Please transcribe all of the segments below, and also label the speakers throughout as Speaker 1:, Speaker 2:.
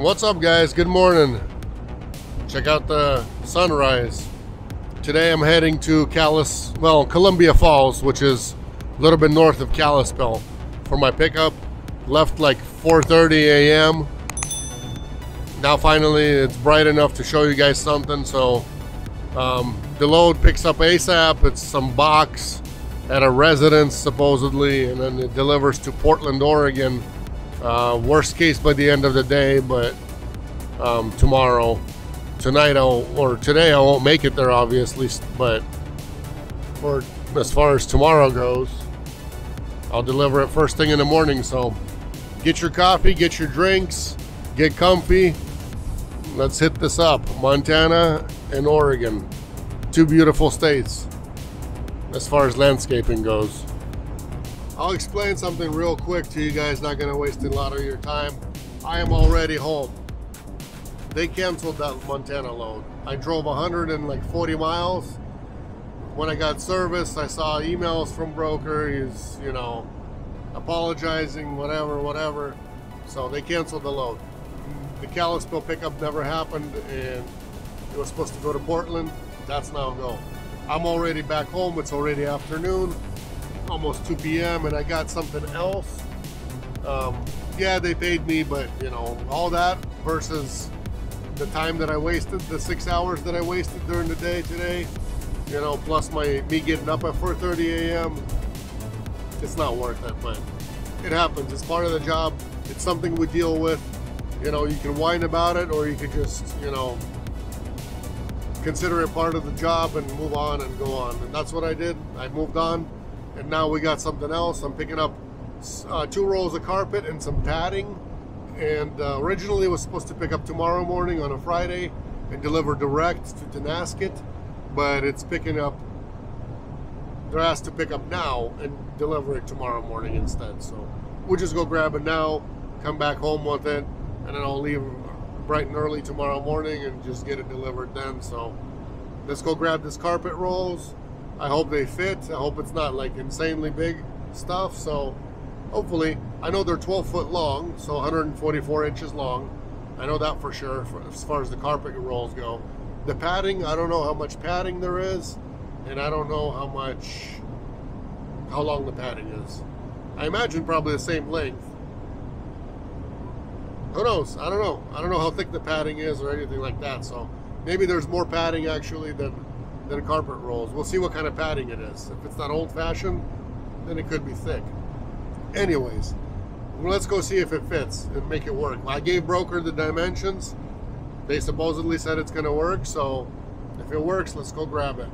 Speaker 1: What's up, guys? Good morning. Check out the sunrise. Today I'm heading to Columbia Falls, which is a little bit north of Kalispell, for my pickup. Left like 4:30 a.m. Now finally it's bright enough to show you guys something. So the load picks up ASAP. It's some box at a residence supposedly, and then it delivers to Portland, Oregon. Worst case by the end of the day, but today I won't make it there, obviously, but as far as tomorrow goes, I'll deliver it first thing in the morning. So get your coffee, get your drinks, get comfy. Let's hit this up. Montana and Oregon, two beautiful states as far as landscaping goes. I'll explain something real quick to you guys, not gonna waste a lot of your time. I am already home. They canceled that Montana load. I drove 140 miles. When I got service, I saw emails from broker. He's, apologizing, whatever. So they canceled the load. The Kalispell pickup never happened, and it was supposed to go to Portland. That's now go. I'm already back home. It's already afternoon, almost 2 p.m. and I got something else. Yeah, they paid me, but all that versus the time that I wasted, the 6 hours that I wasted during the day today, plus me getting up at 4:30 a.m. It's not worth it, but it happens. It's part of the job. It's something we deal with. You can whine about it, or you could just, consider it part of the job and move on and go on. And that's what I did. I moved on, and now we got something else. I'm picking up 2 rolls of carpet and some padding. And originally it was supposed to pick up tomorrow morning on a Friday and deliver direct to Tenasket, but it's picking up. They're asked to pick up now and deliver it tomorrow morning instead. So we'll just go grab it now, come back home with it, and then I'll leave bright and early tomorrow morning and just get it delivered then. So let's go grab this carpet rolls. I hope they fit. I hope it's not like insanely big stuff. So hopefully, I know they're 12 foot long, so 144 inches long. I know that for sure, as far as the carpet rolls go. The padding, I don't know how much padding there is, and I don't know how long the padding is. I imagine probably the same length. Who knows? I don't know. I don't know how thick the padding is or anything like that. So maybe there's more padding actually than carpet rolls. We'll see what kind of padding it is. If it's not old-fashioned, then it could be thick. Anyways, let's go see if it fits and make it work. I gave broker the dimensions. They supposedly said it's going to work. So if it works, let's go grab it.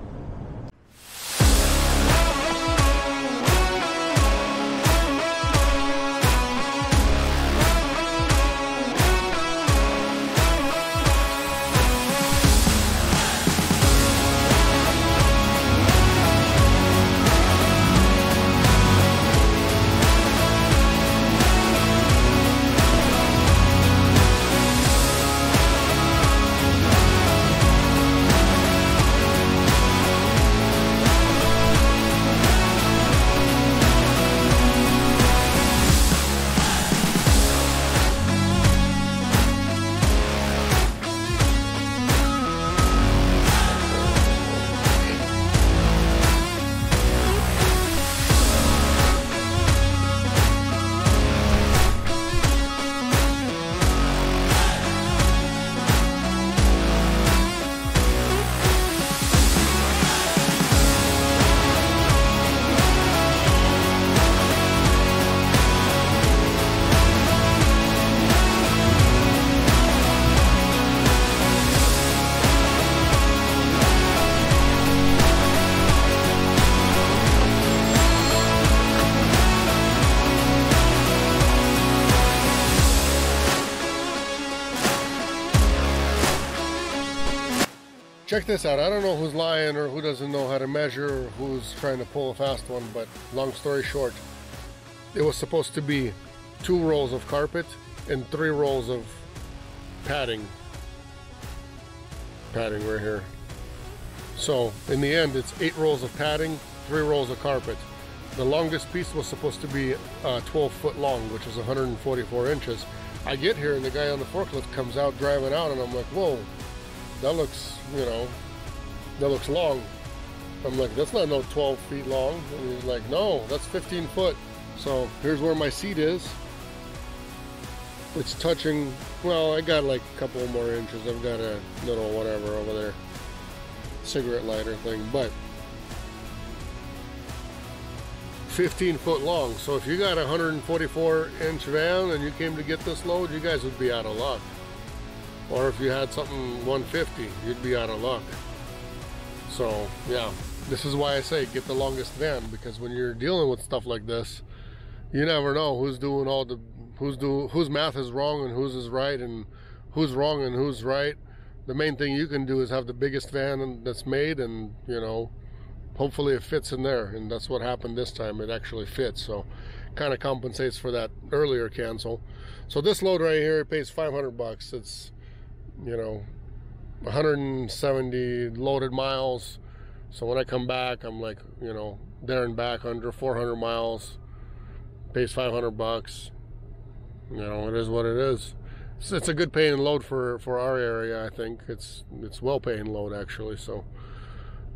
Speaker 1: Check this out. I don't know who's lying or who doesn't know how to measure or who's trying to pull a fast one, but long story short, it was supposed to be 2 rolls of carpet and 3 rolls of padding right here. So in the end, it's 8 rolls of padding, 3 rolls of carpet. The longest piece was supposed to be 12 foot long, which is 144 inches. I get here and the guy on the forklift comes out driving out, and I'm like, whoa, that looks, you know, that looks long. I'm like, that's not no 12 feet long. And he's like, no, that's 15 foot. So here's where my seat is. It's touching, well, I got like a couple more inches. I've got a little whatever over there, cigarette lighter thing, but 15 foot long. So if you got a 144-inch van and you came to get this load, you guys would be out of luck. Or if you had something 150, you'd be out of luck. So yeah, this is why I say get the longest van, because when you're dealing with stuff like this, you never know who's doing all the, whose math is wrong and whose is right, and who's wrong and who's right. The main thing you can do is have the biggest van that's made, and you know, hopefully it fits in there. And that's what happened this time. It actually fits, so kind of compensates for that earlier cancel. So this load right here, it pays 500 bucks. It's, you know, 170 loaded miles. So when I come back, I'm like, you know, there and back under 400 miles. Pays 500 bucks. You know, it is what it is. It's a good paying load for our area. I think it's well paying load actually. So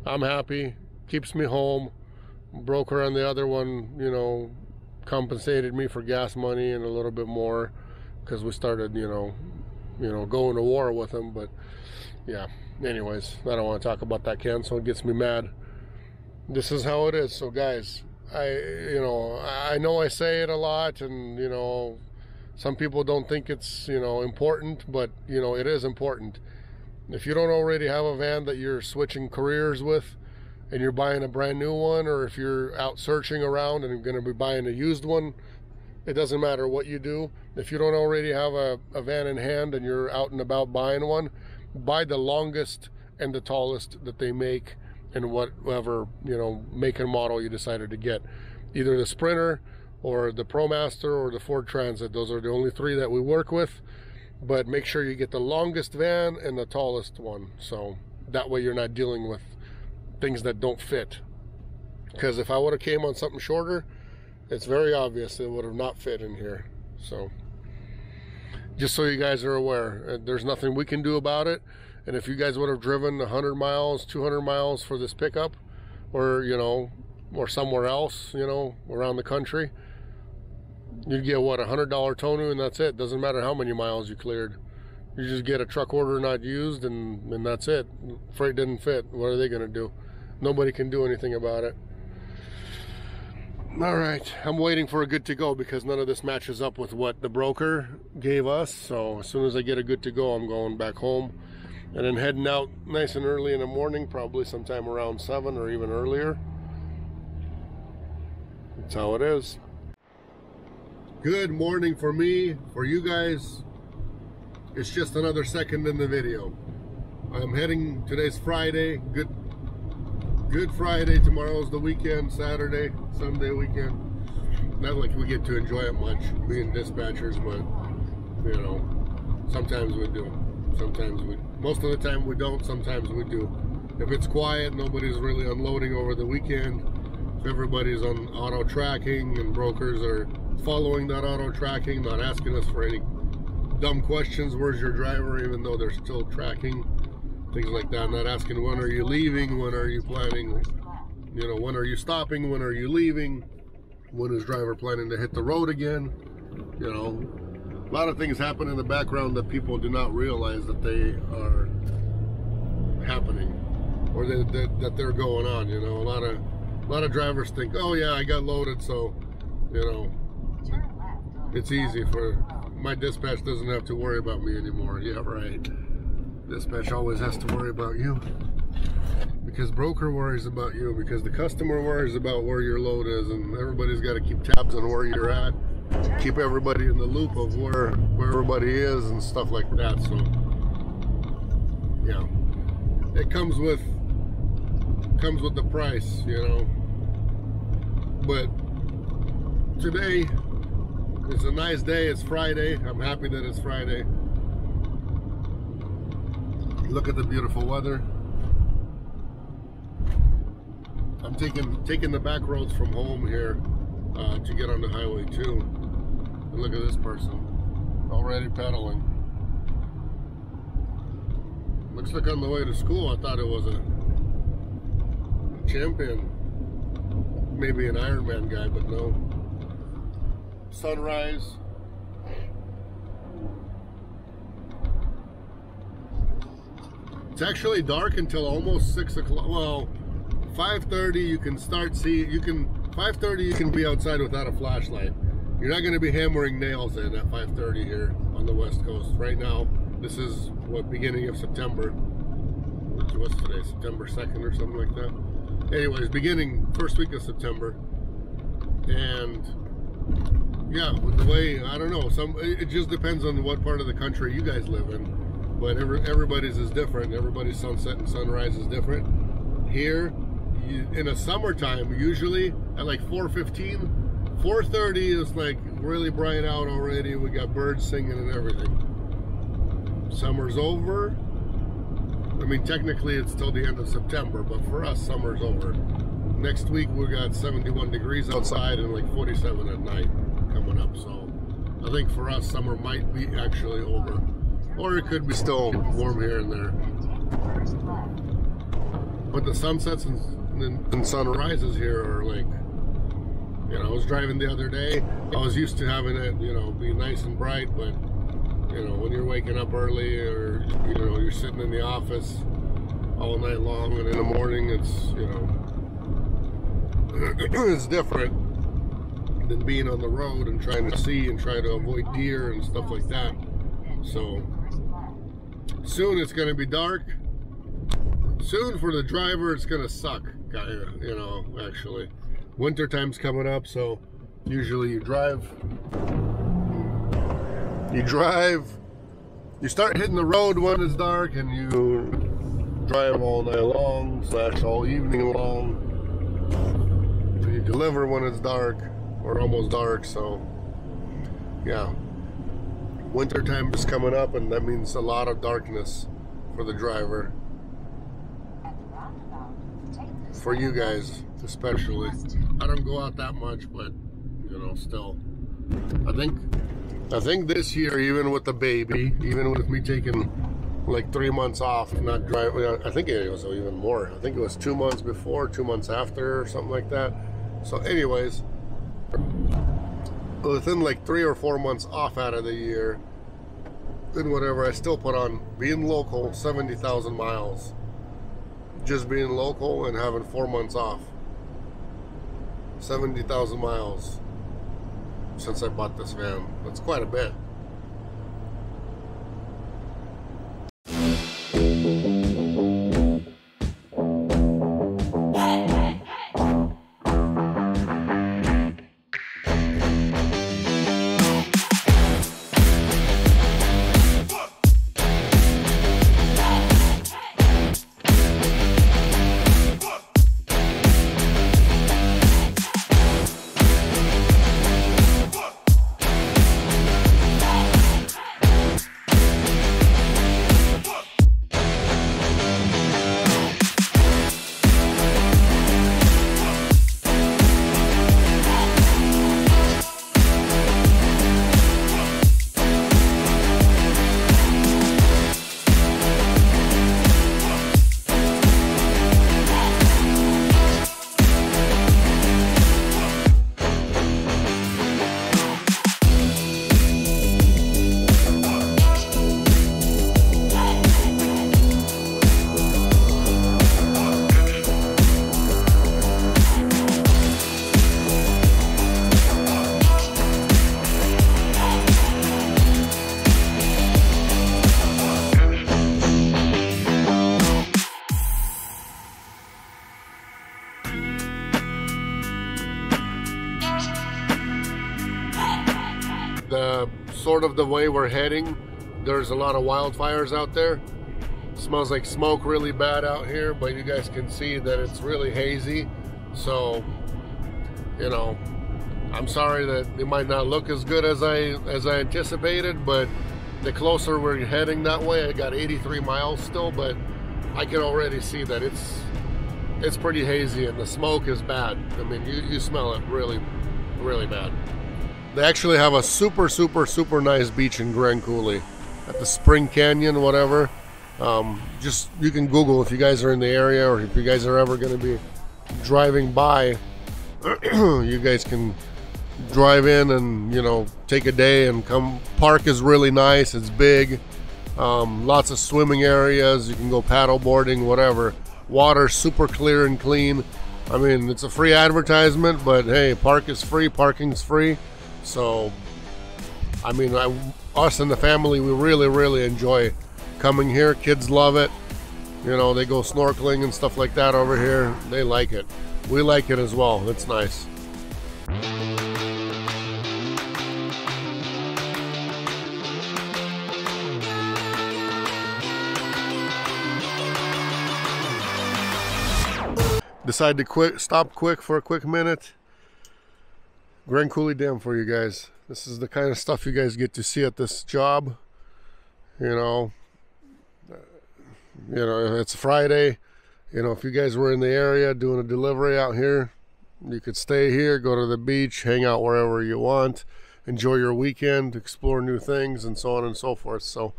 Speaker 1: I'm happy. Keeps me home. Broker on the other one, you know, compensated me for gas money and a little bit more because we started, you know, going to war with him. But yeah, anyways, I don't want to talk about that cancel. It gets me mad. This is how it is. So guys, I know I say it a lot, and you know, some people don't think it's, you know, important, but you know, it is important. If you don't already have a van that you're switching careers with and you're buying a brand new one, or if you're out searching around and going to be buying a used one, it doesn't matter what you do. If you don't already have a van in hand and you're out and about buying one, buy the longest and the tallest that they make in whatever, you know, make and model you decided to get. Either the Sprinter or the ProMaster or the Ford Transit. Those are the only three that we work with. But make sure you get the longest van and the tallest one, so that way you're not dealing with things that don't fit. Because if I would have came on something shorter, it's very obvious it would have not fit in here. So just so you guys are aware, there's nothing we can do about it. And if you guys would have driven 100 miles, 200 miles for this pickup, or you know, or somewhere else, you know, around the country, you'd get what, $100 tonu, and that's it. Doesn't matter how many miles you cleared. You just get a truck order not used, and that's it. Freight didn't fit. What are they going to do? Nobody can do anything about it. All right, I'm waiting for a good to go because none of this matches up with what the broker gave us. So as soon as I get a good to go, I'm going back home and then heading out nice and early in the morning, probably sometime around 7 or even earlier. That's how it is. Good morning for me. For you guys, it's just another second in the video. I'm heading, today's Friday, Good Friday. Tomorrow's the weekend, Saturday, Sunday weekend. Not like we get to enjoy it much, being dispatchers, but you know, sometimes we do. Most of the time we don't, sometimes we do. If it's quiet, nobody's really unloading over the weekend, if everybody's on auto tracking and brokers are following that auto tracking, not asking us for any dumb questions, where's your driver, even though they're still tracking, things like that. Not asking when are you leaving, when are you planning, you know, when are you stopping, when are you leaving, when is driver planning to hit the road again. You know, a lot of things happen in the background that people do not realize that they are happening, or that they're going on. You know, a lot of drivers think, oh yeah, I got loaded, so you know, it's easy for my dispatch, doesn't have to worry about me anymore. Yeah, right. Dispatch always has to worry about you, because broker worries about you, because the customer worries about where your load is, and everybody's got to keep tabs on where you're at, keep everybody in the loop of where everybody is and stuff like that. So yeah, it comes with the price, you know. But today, it's a nice day. It's Friday. I'm happy that it's Friday. Look at the beautiful weather. I'm taking the back roads from home here to get on the highway too. And look at this person. already pedaling. Looks like on the way to school. I thought it was a champion, maybe an Ironman guy, but no. Sunrise. It's actually dark until almost 6 o'clock. Well, 5:30 you can start seeing. 5:30 you can be outside without a flashlight. You're not going to be hammering nails in at 5:30 here on the West Coast. Right now, this is what, beginning of September. What's today? September 2nd or something like that. Anyways, first week of September, and yeah, with the way, I don't know. It just depends on what part of the country you guys live in. But everybody's is different. Everybody's sunset and sunrise is different. Here, in the summertime, usually at like 4:15, 4:30 is like really bright out already. We got birds singing and everything. Summer's over. I mean, technically it's till the end of September, but for us, summer's over. Next week we got 71 degrees outside and like 47 at night coming up. So I think for us, summer might be actually over. Or it could be still warm here and there. But the sunsets and sunrises here are like, you know, I was driving the other day. I was used to having it, you know, be nice and bright, but, you know, when you're waking up early or, you know, you're sitting in the office all night long and in the morning, it's, you know, it's different than being on the road and trying to see and try to avoid deer and stuff like that. So soon it's going to be dark. Soon for the driver it's going to suck, you know, actually. Winter time's coming up, so usually you start hitting the road when it's dark, and you drive all night long / all evening long. You deliver when it's dark or almost dark. So yeah, winter time is coming up, and that means a lot of darkness for the driver, for you guys especially. I don't go out that much, but you know, still, I think this year, even with the baby, even with me taking like 3 months off, not driving, I think it was even more. I think it was 2 months before, 2 months after, or something like that. So anyways, within like 3 or 4 months off out of the year, then whatever, I still put on being local 70,000 miles. Just being local and having 4 months off. 70,000 miles since I bought this van. That's quite a bit. Sort of the way we're heading, there's a lot of wildfires out there. It smells like smoke really bad out here, but you guys can see that it's really hazy. So, you know, I'm sorry that it might not look as good as I anticipated, but the closer we're heading that way, I got 83 miles still, but I can already see that it's pretty hazy and the smoke is bad. I mean, you smell it really, really bad. They actually have a super nice beach in Grand Coulee at the Spring Canyon, whatever. Just, you can Google if you guys are in the area, or if you guys are ever going to be driving by. You guys can drive in and, you know, take a day and come. Park is really nice. It's big. Lots of swimming areas. You can go paddle boarding, whatever. Water super clear and clean. I mean, it's a free advertisement, but hey, park is free, parking's free. So, I mean, us and the family, we really enjoy coming here. Kids love it. You know, they go snorkeling and stuff like that over here. They like it. We like it as well. It's nice. Decide to stop quick for a quick minute. Grand Coulee Dam for you guys. This is the kind of stuff you guys get to see at this job. You know, it's Friday. You know, if you guys were in the area doing a delivery out here, you could stay here, go to the beach, hang out wherever you want, enjoy your weekend, explore new things, and so on and so forth. So,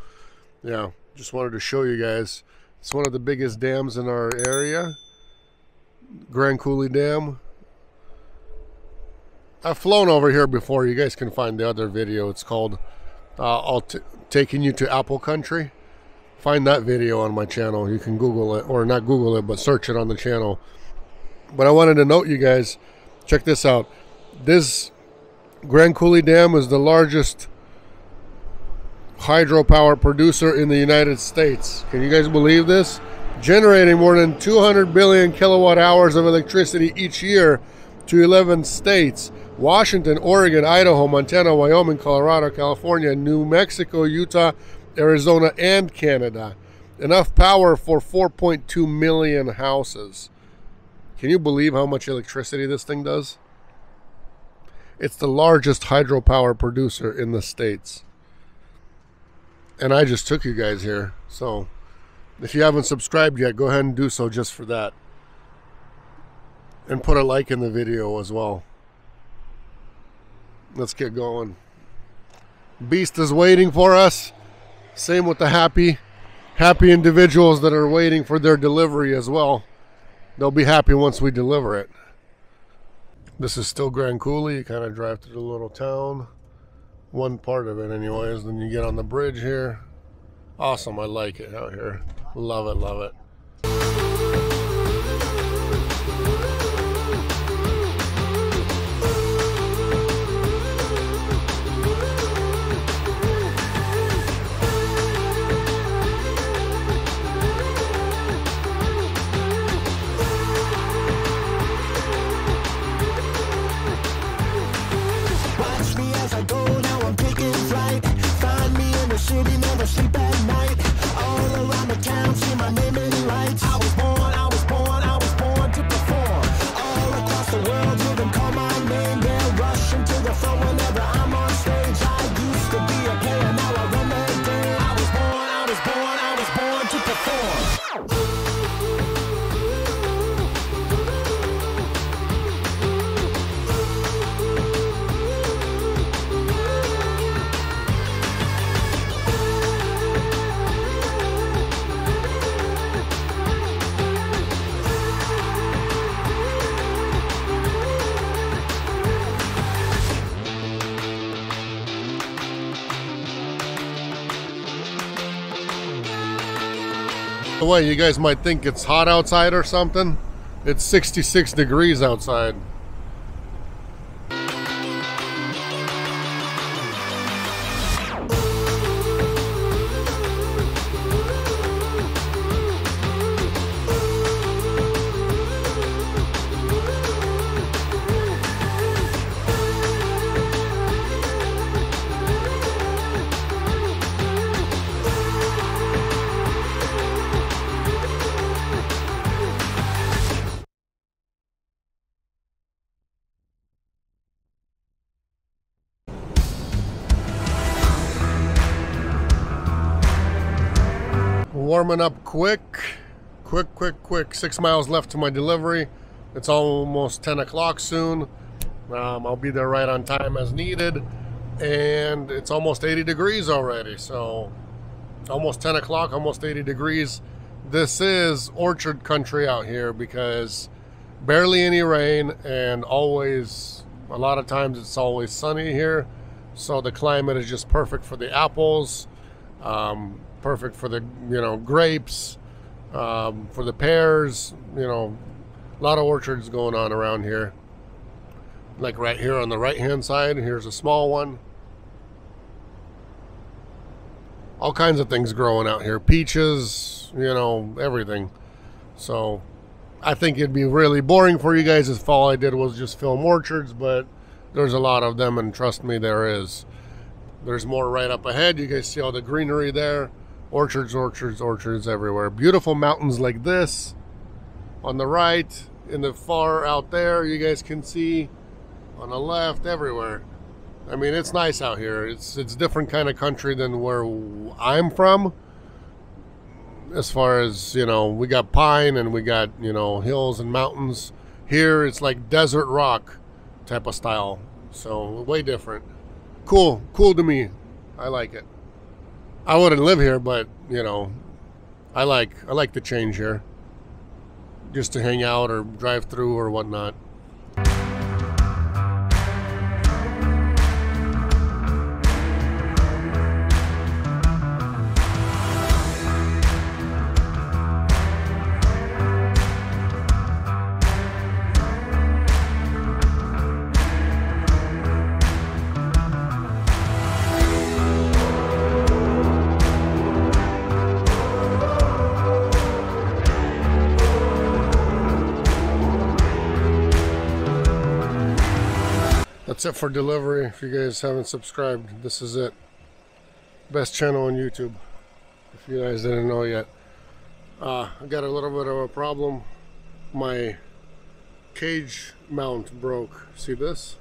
Speaker 1: yeah, just wanted to show you guys. It's one of the biggest dams in our area. Grand Coulee Dam. I've flown over here before. You guys can find the other video. It's called Taking You to Apple Country. Find that video on my channel. You can Google it, or not Google it, but search it on the channel. But I wanted to note, you guys, check this out. This Grand Coulee Dam is the largest hydropower producer in the United States. Can you guys believe this? Generating more than 200 billion kilowatt hours of electricity each year to 11 states: Washington, Oregon, Idaho, Montana, Wyoming, Colorado, California, New Mexico, Utah, Arizona, and Canada. Enough power for 4.2 million houses. Can you believe how much electricity this thing does? It's the largest hydropower producer in the States. And I just took you guys here, so if you haven't subscribed yet, go ahead and do so just for that. And put a like in the video as well. Let's get going. Beast is waiting for us. Same with the happy individuals that are waiting for their delivery as well. They'll be happy once we deliver it. This is still Grand Coulee. You kind of drive through the little town. One part of it anyways. Then you get on the bridge here. Awesome, I like it out here. Love it, love it.
Speaker 2: Watch me as I go, now I'm taking flight. Find me in the city, never sleep at night. All around the town, see my name in lights. I was born to perform. All across the world, you can call my name. They're rushing to the front whenever I'm on stage. I used to be a player, now I run the game. I was born to perform.
Speaker 1: By the way, you guys might think it's hot outside or something. It's 66 degrees outside. Warming up quick. 6 miles left to my delivery. It's almost 10 o'clock soon. I'll be there right on time as needed. And it's almost 80 degrees already, so almost 10 o'clock, almost 80 degrees. This is orchard country out here because barely any rain, and always, a lot of times it's always sunny here. So the climate is just perfect for the apples, perfect for the, grapes, for the pears, a lot of orchards going on around here. Like right here on the right hand side, here's a small one. All kinds of things growing out here. Peaches, everything. So I think it'd be really boring for you guys if all I did was just film orchards, but there's a lot of them, and trust me, there is. There's more right up ahead. You guys see all the greenery there. Orchards, orchards, orchards everywhere. Beautiful mountains like this on the right, in the far out there, you guys can see on the left, everywhere. I mean, it's nice out here. It's different kind of country than where I'm from. As far as, we got pine and we got, hills and mountains. Here, it's like desert rock type of style. So, way different. Cool to me. I like it. I wouldn't live here, but, I like the change here. Just to hang out or drive through or whatnot. That's it for delivery. If you guys haven't subscribed, this is it. Best channel on YouTube, if you guys didn't know yet. I got a little bit of a problem. My cage mount broke. See this?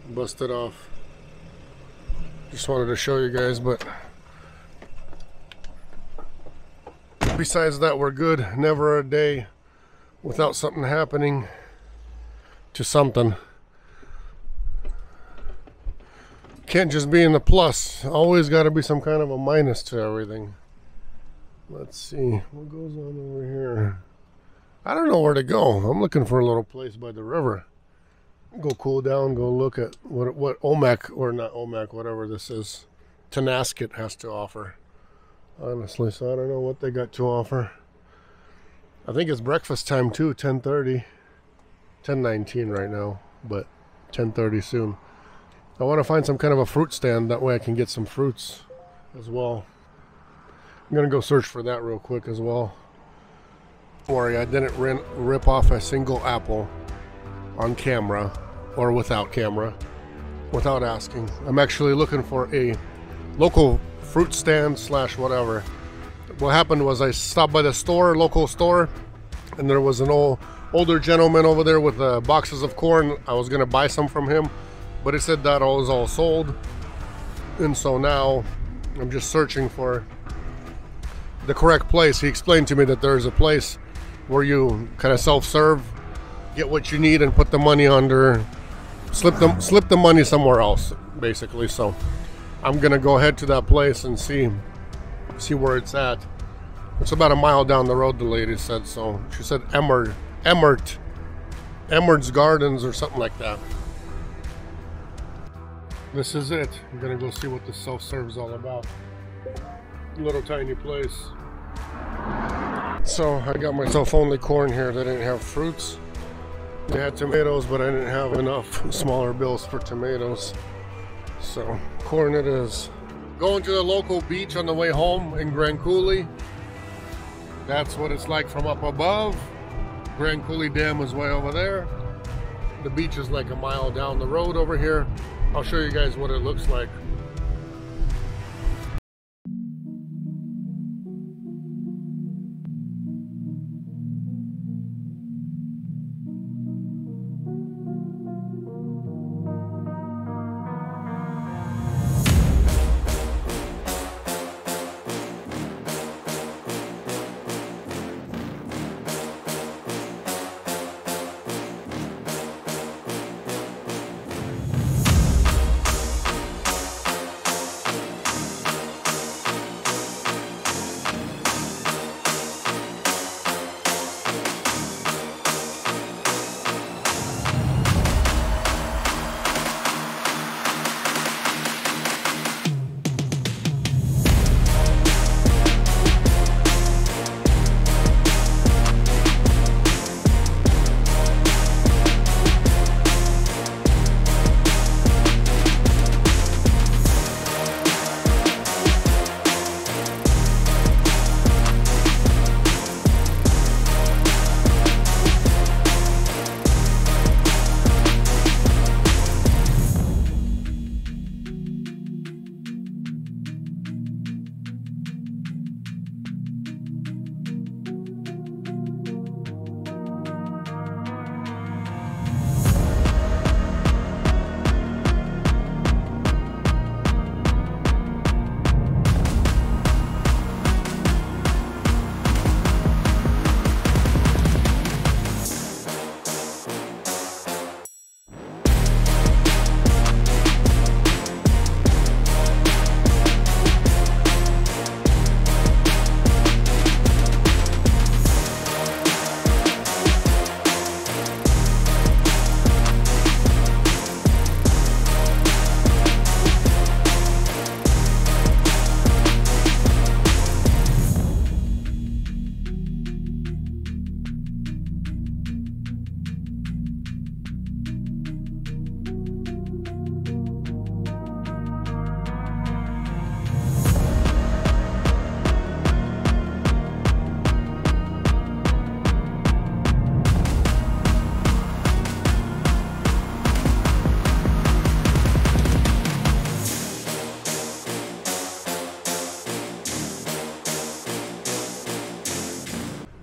Speaker 1: Busted off. Just wanted to show you guys, but besides that, we're good. Never a day without something happening to something. Can't just be in the plus. Always got to be some kind of a minus to everything. Let's see what goes on over here. I don't know where to go. I'm looking for a little place by the river. Go cool down. Go look at what Omak, or not Omak, whatever this is, Tenasket has to offer. Honestly, so I don't know what they got to offer. I think it's breakfast time too. 10:30, 10:19 right now, but 10:30 soon. I want to find some kind of a fruit stand, that way I can get some fruits as well. I'm going to go search for that real quick as well. Don't worry, I didn't rip off a single apple on camera, or without camera, without asking. I'm actually looking for a local fruit stand slash whatever. What happened was I stopped by the store, local store, and there was an older gentleman over there with boxes of corn. I was going to buy some from him, but it said that all was all sold. And so now I'm just searching for the correct place. He explained to me that there's a place where you kind of self-serve, get what you need and put the money under, slip the money somewhere else, basically. So I'm gonna go ahead to that place and see where it's at. It's about a mile down the road, the lady said. So she said Emmert's Gardens or something like that. This is it. I'm gonna go see what this self-serve is all about. Little tiny place. So I got myself only corn here. They didn't have fruits. They had tomatoes, but I didn't have enough smaller bills for tomatoes. So corn it is. Going to the local beach on the way home in Grand Coulee. That's what it's like from up above. Grand Coulee Dam is way over there. The beach is like a mile down the road over here. I'll show you guys what it looks like.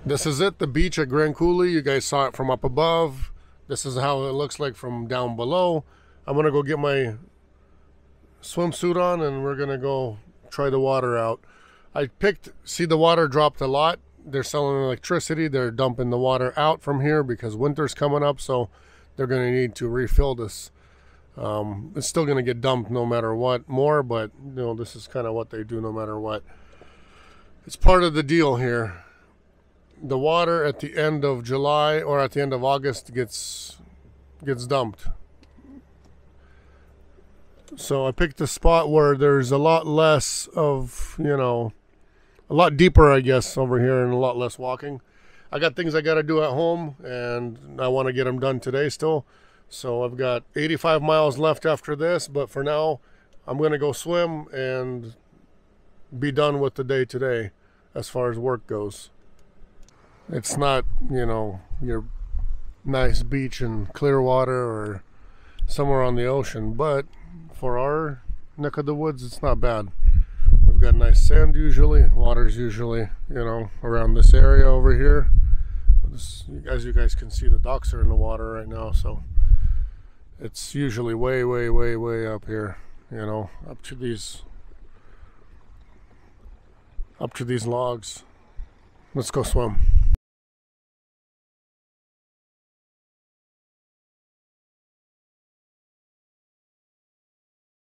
Speaker 1: This is it, the beach at Grand Coulee. You guys saw it from up above. This is how it looks like from down below. I'm gonna go get my swimsuit on and we're gonna go try the water out. See, the water dropped a lot. They're selling electricity. They're dumping the water out from here because winter's coming up, so they're gonna need to refill this. It's still gonna get dumped no matter what more, but you know, this is kind of what they do no matter what. It's part of the deal here. The water at the end of July or at the end of August gets dumped. So I picked a spot where there's a lot less of, you know, a lot deeper, I guess, over here, and a lot less walking. I got things I got to do at home, and I want to get them done today still. So I've got 85 miles left after this, but for now, I'm going to go swim and be done with the day today as far as work goes. It's not, you know, your nice beach in Clearwater or somewhere on the ocean, but for our neck of the woods, it's not bad. We've got nice sand usually. Water's usually, you know, around this area over here. As you guys can see, the ducks are in the water right now, so it's usually way, way, way, way up here, you know, up to these logs. Let's go swim.